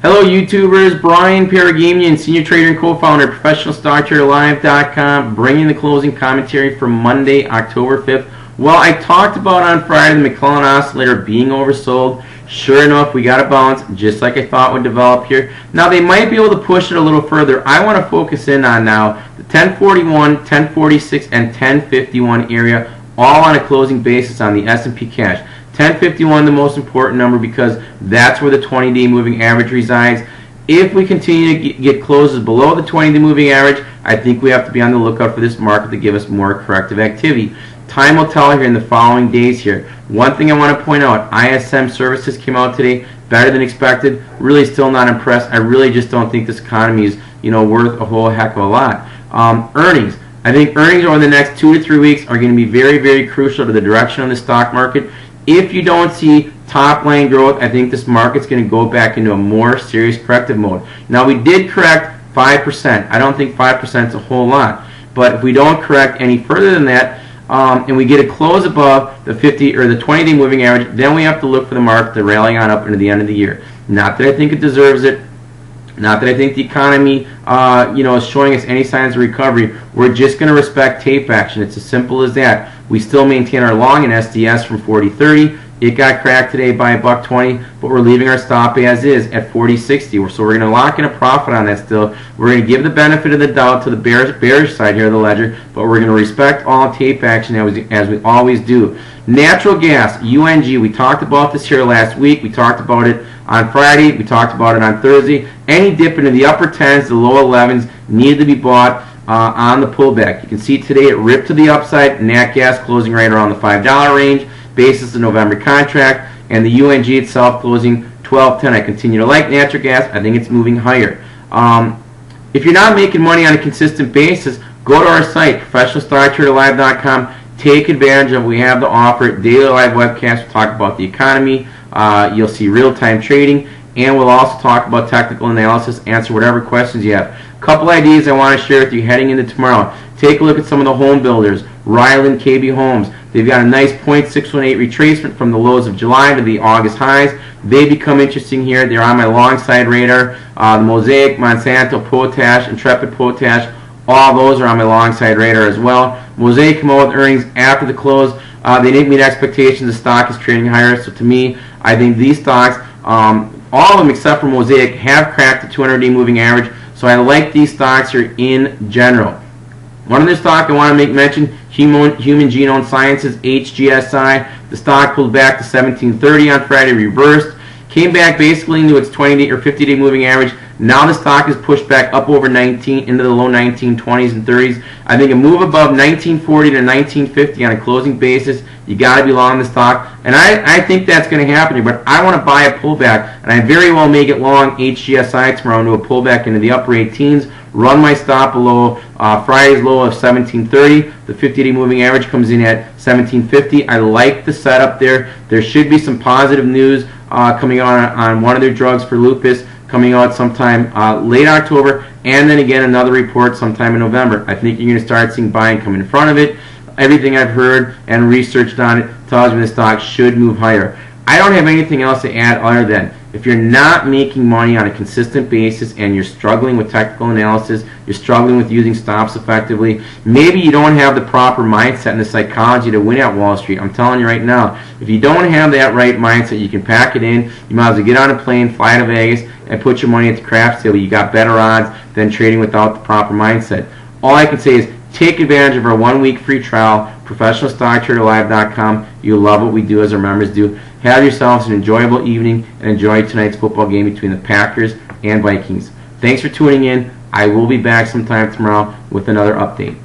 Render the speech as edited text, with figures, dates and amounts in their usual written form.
Hello YouTubers, Brian Paragamian, Senior Trader and Co-Founder of ProfessionalStockTraderLive.com, bringing the closing commentary for Monday, October 5th. Well, I talked about on Friday the McClellan Oscillator being oversold. Sure enough, we got a bounce, just like I thought would develop here. Now, they might be able to push it a little further. I want to focus in on now the 1041, 1046, and 1051 area, all on a closing basis on the S&P cash. 1051 the most important number because that's where the 20-day moving average resides. If we continue to get closes below the 20-day moving average, I think we have to be on the lookout for this market to give us more corrective activity. Time will tell here in the following days here. One thing I want to point out, ISM services came out today, better than expected. Really still not impressed. I really just don't think this economy is worth a whole heck of a lot. Earnings. I think earnings over the next 2 to 3 weeks are going to be very, very crucial to the direction of the stock market. If you don't see top line growth, I think this market's going to go back into a more serious corrective mode. Now, we did correct 5%. I don't think 5% is a whole lot. But if we don't correct any further than that, and we get a close above the 50 or the 20-day moving average, then we have to look for the market to rally on up into the end of the year. Not that I think it deserves it. Not that I think the economy, is showing us any signs of recovery. We're just going to respect tape action. It's as simple as that. We still maintain our long in SDS from 40.30. It got cracked today by $1.20, but we're leaving our stop as is at 40.60. So we're going to lock in a profit on that still. We're going to give the benefit of the doubt to the bearish side here of the ledger, but we're going to respect all tape action as we always do. Natural gas, UNG, we talked about this here last week. We talked about it on Friday. We talked about it on Thursday. Any dip into the upper 10s, the low 11s, needed to be bought on the pullback. You can see today it ripped to the upside. Nat gas closing right around the $5 range. Basis the November contract, and the UNG itself closing 12.10. I continue to like natural gas. I think it's moving higher. If you're not making money on a consistent basis, go to our site, ProfessionalStockTraderLive.com. Take advantage of what we have to offer. Daily live webcasts. We'll talk about the economy. You'll see real-time trading, and we'll also talk about technical analysis, answer whatever questions you have. A couple ideas I want to share with you heading into tomorrow. Take a look at some of the home builders. Ryland, KB Homes. They've got a nice 0.618 retracement from the lows of July to the August highs. They become interesting here. They're on my long side radar. The Mosaic, Monsanto, Potash, Intrepid Potash, all those are on my long side radar as well. Mosaic came out with earnings after the close. They didn't meet expectations. The stock is trading higher. So to me, I think these stocks, all of them except for Mosaic, have cracked the 200-day moving average. So I like these stocks here in general. One other stock I want to make mention, Human Genome Sciences, HGSI. The stock pulled back to 1730 on Friday, reversed. Came back basically into its 20-day or 50-day moving average. Now the stock is pushed back up over 19 into the low 1920s and 30s. I think a move above 1940 to 1950 on a closing basis, you got to be long the stock. And I think that's going to happen here, but I want to buy a pullback, and I very well may get long HGSI tomorrow into a pullback into the upper 18s. Run my stop below Friday's low of 1730. The 50-day moving average comes in at 1750. I like the setup there. There should be some positive news coming on one of their drugs for lupus coming out sometime late October, and then again another report sometime in November. I think you're going to start seeing buying come in front of it. Everything I've heard and researched on it tells me the stock should move higher. I don't have anything else to add other than if you're not making money on a consistent basis and you're struggling with technical analysis, you're struggling with using stops effectively, maybe you don't have the proper mindset and the psychology to win at Wall Street. I'm telling you right now, if you don't have that right mindset, you can pack it in. You might as well get on a plane, fly to Vegas, and put your money at the craps table. You got better odds than trading without the proper mindset. All I can say is take advantage of our 1-week free trial, ProfessionalStockTraderLive.com. You'll love what we do as our members do. Have yourselves an enjoyable evening and enjoy tonight's football game between the Packers and Vikings. Thanks for tuning in. I will be back sometime tomorrow with another update.